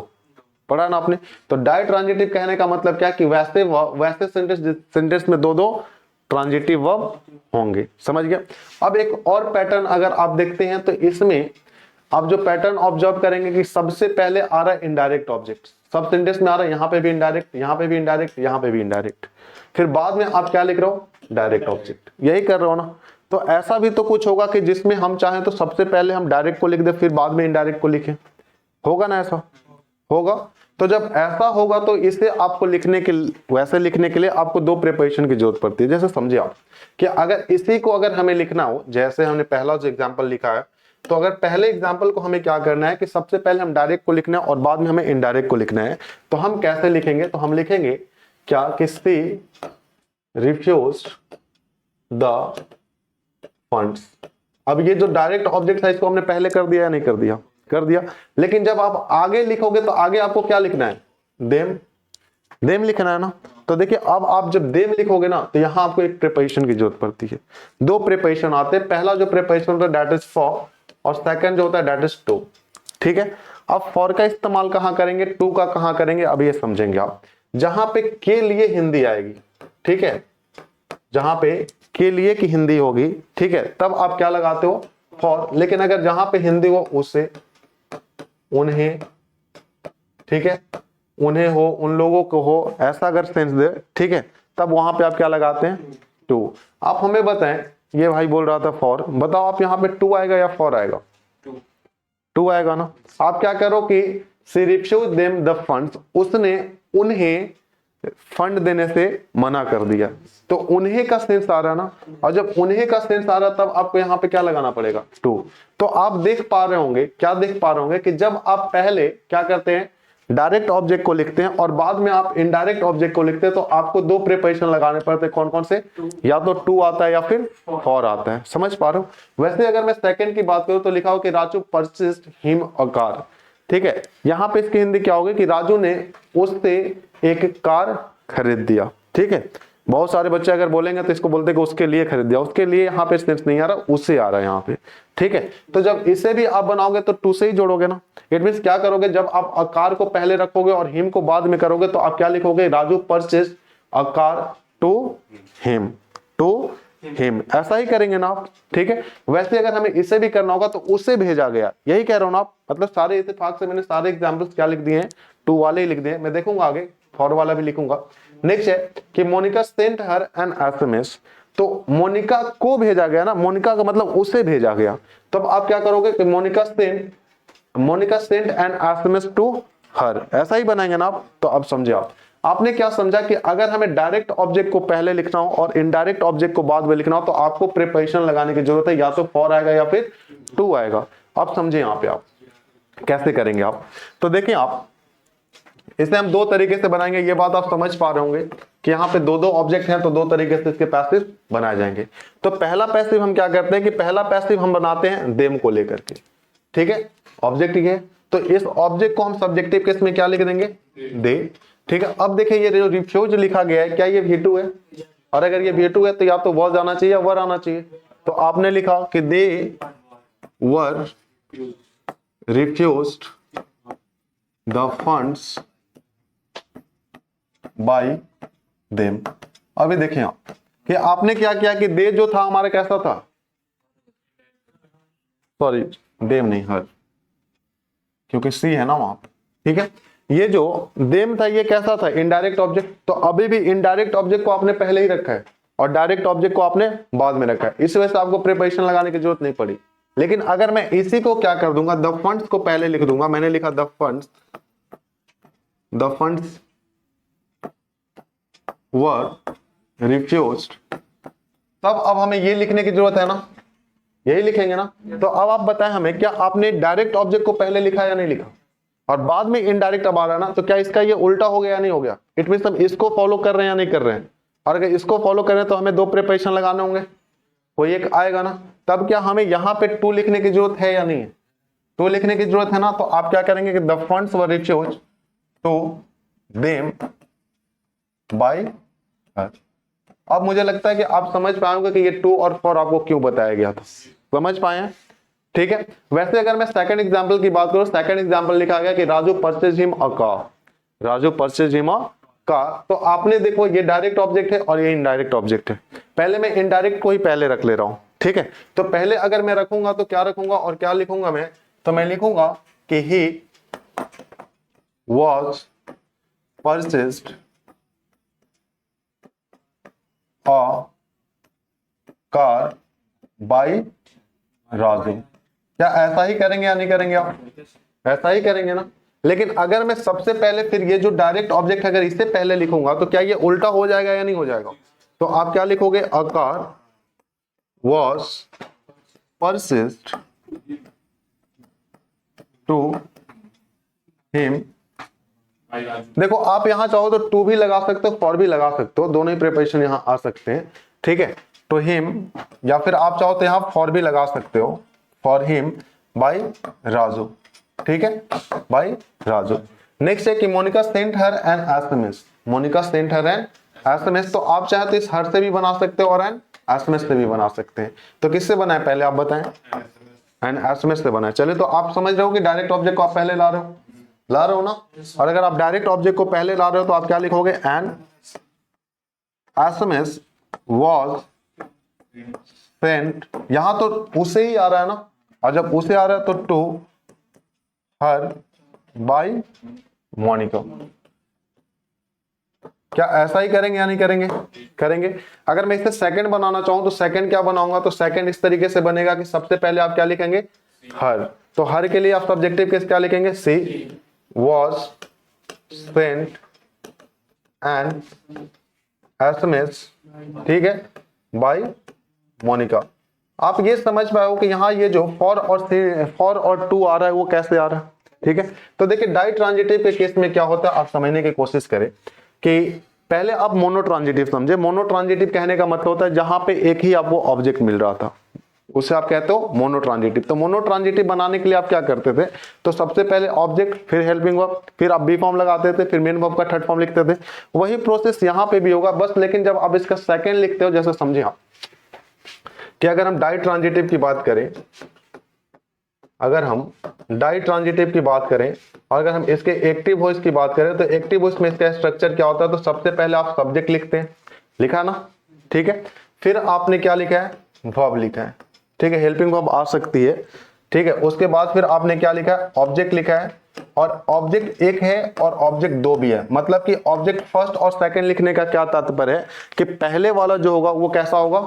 पढ़ा ना आपने। तो डाई ट्रांजिटिव कहने का मतलब क्या, कि वैसे सेंटेंस में दो ट्रांजिटिव वर्ब होंगे। समझ गया। अब एक और पैटर्न अगर आप देखते हैं तो इसमें आप जो पैटर्न ऑब्जर्व करेंगे कि सबसे पहले आ रहा है इनडायरेक्ट ऑब्जेक्ट, सब सेंटेंस में आ रहा है, यहाँ पे भी इनडायरेक्ट, यहाँ पे भी इनडायरेक्ट, यहाँ पे भी इनडायरेक्ट। फिर बाद में आप क्या लिख रहे हो, डायरेक्ट ऑब्जेक्ट। यही कर रहे हो ना। तो ऐसा भी तो कुछ होगा कि जिसमें हम चाहें तो सबसे पहले हम डायरेक्ट को लिख दे, फिर बाद में इनडायरेक्ट को लिखें, होगा ना, ऐसा होगा। तो जब ऐसा होगा तो इसे आपको वैसे लिखने के लिए आपको दो प्रिपरेशन की जरूरत पड़ती है। जैसे समझिए आप कि अगर इसी को अगर हमें लिखना हो, जैसे हमने पहला जो एग्जांपल लिखा है, तो अगर पहले एग्जांपल को हमें क्या करना है कि सबसे पहले हम डायरेक्ट को लिखना है और बाद में हमें इनडायरेक्ट को लिखना है। तो हम कैसे लिखेंगे, तो हम लिखेंगे क्या कि सी रिफ्यूज्ड द फंड्स। अब ये जो डायरेक्ट ऑब्जेक्ट है इसको हमने पहले कर दिया या नहीं कर दिया, कर दिया। लेकिन जब आप आगे लिखोगे तो आगे आपको क्या लिखना है, देम लिखना है ना। तो देखिए अब आप जब देम लिखोगे ना तो यहां आपको एक प्रिपरेशन की जरूरत पड़ती है। दो प्रिपरेशन आते हैं। पहला जो प्रिपरेशन होता है दैट इज फॉर, और सेकंड जो होता है दैट इज टू। ठीक है, अब फॉर का इस्तेमाल कहां करेंगे, टू का कहां करेंगे, अब ये समझेंगे आप। जहां पे के लिए हिंदी आएगी, ठीक है, जहां पे के लिए की हिंदी होगी, ठीक है, तब आप क्या लगाते हो, फॉर। लेकिन अगर जहां पे हिंदी हो उससे उन्हें, ठीक है, उन्हें हो, उन लोगों को हो, ऐसा अगर सेंस दे, ठीक है, तब वहां पे आप क्या लगाते हैं, टू। आप हमें बताएं, ये भाई बोल रहा था फॉर, बताओ आप यहाँ पे टू आएगा या फॉर आएगा, टू आएगा ना। आप क्या करो कि she refused them the funds, उसने उन्हें फंड देने से मना कर दिया। तो उन्हें का सेंस आ रहा है ना, और जब उन्हें का सेंस आ रहा तब आपको यहाँ पे क्या लगाना पड़ेगा, टू। तो आप देख पा रहे होंगे, क्या देख पा रहे होंगे कि जब आप पहले क्या करते हैं, डायरेक्ट ऑब्जेक्ट को लिखते हैं और बाद में आप इनडायरेक्ट ऑब्जेक्ट को लिखते हैं, तो आपको दो प्रिपरेशन लगाने पड़ते हैं। कौन कौन से, या तो टू आता है या फिर फॉर आता है। समझ पा रहे हो। वैसे अगर मैं सेकंड की बात करूं तो लिखा हो कि Raju purchased him a car. ठीक है, यहाँ पे इसकी हिंदी क्या होगी कि राजू ने उससे एक कार खरीद दिया। ठीक है, बहुत सारे बच्चे अगर बोलेंगे तो इसको बोलते कि उसके लिए खरीद दिया। उसके लिए यहाँ पे सेंस नहीं आ रहा, उससे आ रहा है यहाँ पे। ठीक है, तो जब इसे भी आप बनाओगे तो टू से ही जोड़ोगे ना। इट मींस क्या करोगे, जब आप अ कार को पहले रखोगे और हिम को बाद में करोगे तो आप क्या लिखोगे, Raju purchase a car to him, to him, ऐसा ही करेंगे ना आप। ठीक है, वैसे अगर हमें इसे भी करना होगा तो उसे भेजा गया, यही कह रहा हूं ना आप। मतलब सारे इत्तेफाक से मैंने सारे एग्जांपल्स क्या लिख दिए हैं, टू वाले ही लिख दिए। मैं देखूंगा आगे फॉर वाला भी लिखूंगा। नेक्स्ट है कि Monica sent her an SMS. तो मोनिका को भेजा गया ना, मोनिका का मतलब उसे भेजा गया। तब आप क्या करोगे कि Monica sent an SMS to her, ऐसा ही बनाएंगे ना आप। तो अब समझे आपने क्या समझा कि अगर हमें डायरेक्ट ऑब्जेक्ट को पहले लिखना हो और इनडायरेक्ट ऑब्जेक्ट को बाद में लिखना हो तो आपको प्रीपोजिशन लगाने की जरूरत है, या तो फॉर आएगा या फिर टू आएगा। अब समझे यहाँ पे आप कैसे करेंगे आप। तो देखिए आप, इसे हम दो तरीके से बनाएंगे, ये बात आप समझ पा रहे होंगे कि यहाँ पे दो दो ऑब्जेक्ट हैं तो दो तरीके से इसके पैसिव बनाए जाएंगे। तो पहला पैसिव हम क्या करते हैं कि पहला पैसिव हम बनाते हैं देम को लेकर के, ठीक है, ऑब्जेक्ट ये है, तो इस ऑब्जेक्ट को हम सब्जेक्टिव केस में क्या लिख देंगे, दे, ठीक है। अब देखिए ये जो रिफ्यूज लिखा गया है, क्या ये V2 है, और अगर ये V2 है तो या तो वॉज आना चाहिए या वर आना चाहिए। तो आपने लिखा कि they were refused the funds by them. अभी देखें आप कि आपने क्या किया कि दे जो था हमारा कैसा था, सॉरी देम नहीं हर, क्योंकि सी है ना वहां, ठीक है। ये जो देम था ये कैसा था, इनडायरेक्ट ऑब्जेक्ट। तो अभी भी इनडायरेक्ट ऑब्जेक्ट को आपने पहले ही रखा है और डायरेक्ट ऑब्जेक्ट को आपने बाद में रखा है, इस वजह से आपको प्रीपोजिशन लगाने की जरूरत नहीं पड़ी। लेकिन अगर मैं इसी को क्या कर दूंगा, द फंड्स को पहले लिख दूंगा, मैंने लिखा द फंड्स वर रिफ्यूज्ड, तब अब हमें ये लिखने की जरूरत है ना, यही लिखेंगे ना। तो अब आप बताएं हमें, क्या आपने डायरेक्ट ऑब्जेक्ट को पहले लिखा या नहीं लिखा, और बाद में इनडायरेक्ट अब आ रहा है ना, तो क्या इसका ये उल्टा हो गया या नहीं हो गया। इट मींस हम इसको फॉलो कर रहे हैं या नहीं कर रहे हैं, और अगर इसको फॉलो कर रहे हैं तो हमें दो प्रीपोजिशन लगाने होंगे, कोई एक आएगा ना। तब क्या हमें यहाँ पे टू लिखने की जरूरत है या नहीं है, टू लिखने की जरूरत है ना। तो आप क्या करेंगे कि the funds were refused to them by her. अब मुझे लगता है कि आप समझ पाएंगे कि ये टू और फॉर आपको क्यों बताया गया था, समझ पाए हैं, ठीक है। वैसे अगर मैं सेकंड एग्जांपल की बात करूं, सेकंड एग्जांपल लिखा गया कि Raju purchase him a car, Raju purchase him a car. तो आपने देखो ये डायरेक्ट ऑब्जेक्ट है और ये इनडायरेक्ट ऑब्जेक्ट है। पहले मैं इनडायरेक्ट को ही पहले रख ले रहा हूं, ठीक है। तो पहले अगर मैं रखूंगा तो क्या रखूंगा और क्या लिखूंगा मैं, तो मैं लिखूंगा कि he was purchased a car by Raju. क्या ऐसा ही करेंगे या नहीं करेंगे आप, ऐसा ही करेंगे ना। लेकिन अगर मैं सबसे पहले फिर ये जो डायरेक्ट ऑब्जेक्ट अगर इससे पहले लिखूंगा तो क्या ये उल्टा हो जाएगा या नहीं हो जाएगा। तो आप क्या लिखोगे, a car was purchased to him. देखो आप यहां चाहो तो टू भी लगा सकते हो, फॉर भी लगा सकते हो, दोनों ही प्रीपोजिशन यहां आ सकते हैं, ठीक है। टू हिम, या फिर आप चाहो तो यहां फॉर भी लगा सकते हो, फॉर हिम बाय राजू, ठीक है, बाय राजू। नेक्स्ट है कि Monica sent her an SMS, Monica sent her an SMS. तो आप चाहे तो इस हर से भी बना सकते हो और एन एसएमएस से भी बना सकते हैं। तो किससे बनाए पहले आप बताएं, एन एसएमएस से बनाए। चलिए तो आप समझ रहे हो कि डायरेक्ट ऑब्जेक्ट को आप पहले ला रहे हो ना। और अगर आप डायरेक्ट ऑब्जेक्ट को पहले ला रहे हो तो आप क्या लिखोगे, एन एसएमएस वाज सेंट, यहां तो उसे ही आ रहा है ना, और जब उसे आ रहा है तो टू हर बाय मोनिका। क्या ऐसा ही करेंगे या नहीं करेंगे, करेंगे। अगर मैं इसे सेकंड बनाना चाहूं तो सेकंड क्या बनाऊंगा, तो सेकंड इस तरीके से बनेगा कि सबसे पहले आप क्या लिखेंगे, हर। तो हर के लिए आप सब्जेक्टिव केस क्या लिखेंगे, सी was sent an SMS, ठीक है, बाय मोनिका। आप ये समझ पाए हो कि यहाँ ये जो फॉर और टू आ रहा है वो कैसे आ रहा है, ठीक है। तो देखिए डाई ट्रांजिटिव के केस में क्या होता है, आप समझने की कोशिश करें कि पहले आप मोनो ट्रांजिटिव समझे। मोनो ट्रांजिटिव कहने का मतलब होता है जहां पे एक ही आपको ऑब्जेक्ट मिल रहा था, उसे आप कहते हो मोनो ट्रांजिटिव। तो मोनो ट्रांजिटिव बनाने के लिए आप क्या करते थे, तो सबसे पहले ऑब्जेक्ट, फिर हेल्पिंग वर्ब, फिर आप बी फॉर्म लगाते थे, फिर मेन वर्ब का थर्ड फॉर्म लिखते थे। वही प्रोसेस यहाँ पे भी होगा बस, लेकिन जब आप इसका सेकंड लिखते हो, जैसे समझे आप कि अगर हम डाई ट्रांजिटिव की बात करें, अगर हम डाई ट्रांजिटिव की बात करें और अगर हम इसके एक्टिव वॉइस की बात करें, तो एक्टिव वॉइस में इसका स्ट्रक्चर क्या होता है, तो सबसे पहले आप सब्जेक्ट लिखते हैं, लिखा ना, ठीक है। फिर आपने क्या लिखा है, वर्ब लिखा है, ठीक है, हेल्पिंग वर्ब आ सकती है, ठीक है। उसके बाद फिर आपने क्या लिखा है, ऑब्जेक्ट लिखा है, और ऑब्जेक्ट एक है और ऑब्जेक्ट दो भी है। मतलब कि ऑब्जेक्ट फर्स्ट और सेकंड लिखने का क्या तात्पर्य है कि पहले वाला जो होगा वो कैसा होगा,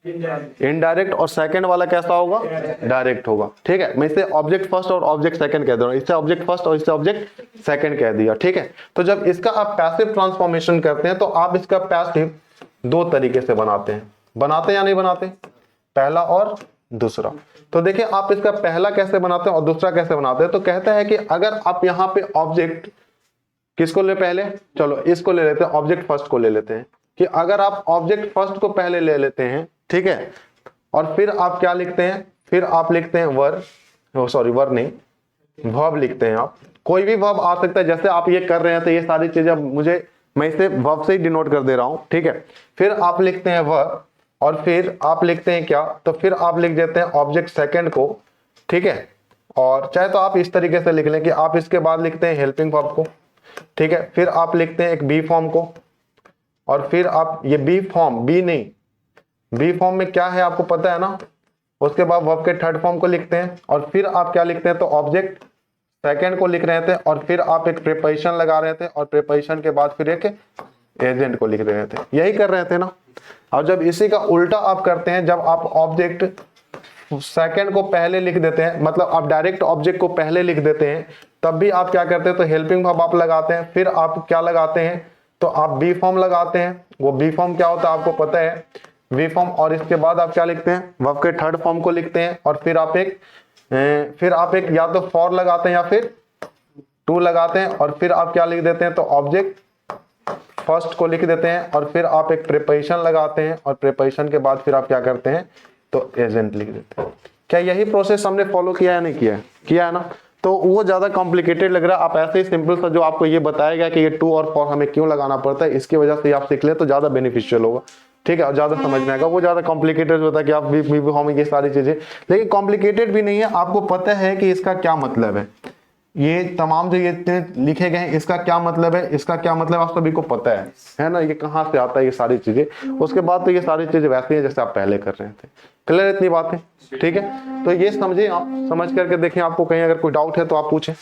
इनडायरेक्ट, और सेकंड वाला कैसा होगा, डायरेक्ट होगा। ठीक है, मैं इसे ऑब्जेक्ट फर्स्ट और ऑब्जेक्ट सेकंड कह दे रहा हूं, इससे ऑब्जेक्ट फर्स्ट और इससे ऑब्जेक्ट सेकंड कह दिया। ठीक है, तो जब इसका आप पैसिव ट्रांसफॉर्मेशन करते हैं तो आप इसका पैसिव दो तरीके से बनाते हैं या नहीं बनाते, पहला और दूसरा। तो देखिए आप इसका पहला कैसे बनाते हैं और दूसरा कैसे बनाते हैं। तो कहते हैं कि अगर आप यहाँ पे ऑब्जेक्ट किसको ले, पहले चलो इसको ले लेते हैं, ऑब्जेक्ट फर्स्ट को ले लेते हैं, कि अगर आप ऑब्जेक्ट फर्स्ट को पहले ले लेते हैं, ठीक है, और फिर आप क्या लिखते हैं, फिर आप लिखते हैं वर्ब नहीं, वर्ब लिखते हैं। आप कोई भी वर्ब आ सकता है, जैसे आप ये कर रहे हैं तो ये सारी चीजें मैं इसे वर्ब से ही डिनोट कर दे रहा हूं। ठीक है, फिर आप लिखते हैं वर्ब और फिर आप लिखते हैं क्या, तो फिर आप लिख देते हैं ऑब्जेक्ट सेकंड को। ठीक है, और चाहे तो आप इस तरीके से लिख लें कि आप इसके बाद लिखते हैं हेल्पिंग वर्ब को। ठीक है, फिर आप लिखते हैं एक बी फॉर्म को, और फिर आप ये बी फॉर्म में क्या है आपको पता है ना, उसके बाद वर्ब के थर्ड फॉर्म को लिखते हैं, और फिर आप क्या लिखते हैं, तो ऑब्जेक्ट सेकंड को लिख रहे थे, और फिर आप एक प्रीपोजिशन लगा रहे थे, और प्रीपोजिशन के बाद फिर एक एजेंट को लिख रहे थे, यही कर रहे थे ना। और जब इसी का उल्टा आप करते हैं, जब आप ऑब्जेक्ट सेकंड को पहले लिख देते हैं, मतलब आप डायरेक्ट ऑब्जेक्ट को पहले लिख देते हैं, तब भी आप क्या करते हैं, तो हेल्पिंग वर्ब आप लगाते हैं, फिर आप क्या लगाते हैं, तो आप बी फॉर्म लगाते हैं। वो बी फॉर्म क्या होता है आपको पता है, वी फॉर्म, और इसके बाद आप क्या लिखते हैं, वर्ब के थर्ड फॉर्म को लिखते हैं, और फिर आप एक या तो फॉर लगाते हैं या फिर टू लगाते हैं, और फिर आप क्या लिख देते हैं, तो ऑब्जेक्ट फर्स्ट को लिख देते हैं, और फिर आप एक प्रीपोजिशन लगाते हैं, और प्रीपोजिशन के बाद फिर आप क्या करते हैं, तो एजेंट लिख देते हैं। क्या यही प्रोसेस हमने फॉलो किया है, नहीं किया है ना। तो वो ज्यादा कॉम्प्लिकेटेड लग रहा है, आप ऐसे ही सिंपल सा जो आपको ये बताया गया कि ये टू और फॉर हमें क्यों लगाना पड़ता है, इसकी वजह से आप सीख ले तो ज्यादा बेनिफिशियल होगा। ठीक है, और ज्यादा समझ में आएगा। वो ज्यादा कॉम्प्लिकेटेड होता है कि आप हम ये सारी चीजें, लेकिन कॉम्प्लिकेटेड भी नहीं है, आपको पता है कि इसका क्या मतलब है, ये तमाम जो ये लिखे गए हैं इसका क्या मतलब है, इसका क्या मतलब आप सभी को पता है ना, ये कहाँ से आता है ये सारी चीजें। उसके बाद तो ये सारी चीजें वैसे हैं जैसे आप पहले कर रहे थे। क्लियर इतनी बातें, ठीक है। तो ये समझे आप, समझ करके देखें, आपको कहीं अगर कोई डाउट है तो आप पूछें।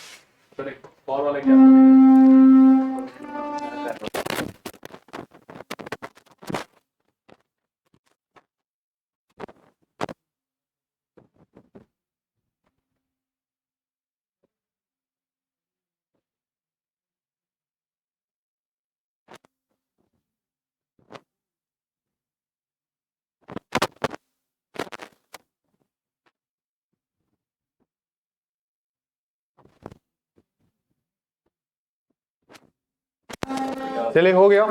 चलिए हो गया,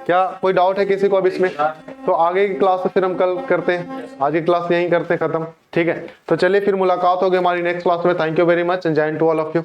क्या कोई डाउट है किसी को अब इसमें? तो आगे की क्लास फिर हम कल करते हैं, आज की क्लास यहीं करते हैं खत्म। ठीक है, तो चलिए फिर मुलाकात होगी हमारी नेक्स्ट क्लास में। Thank you very much and Jai Hind to all of you.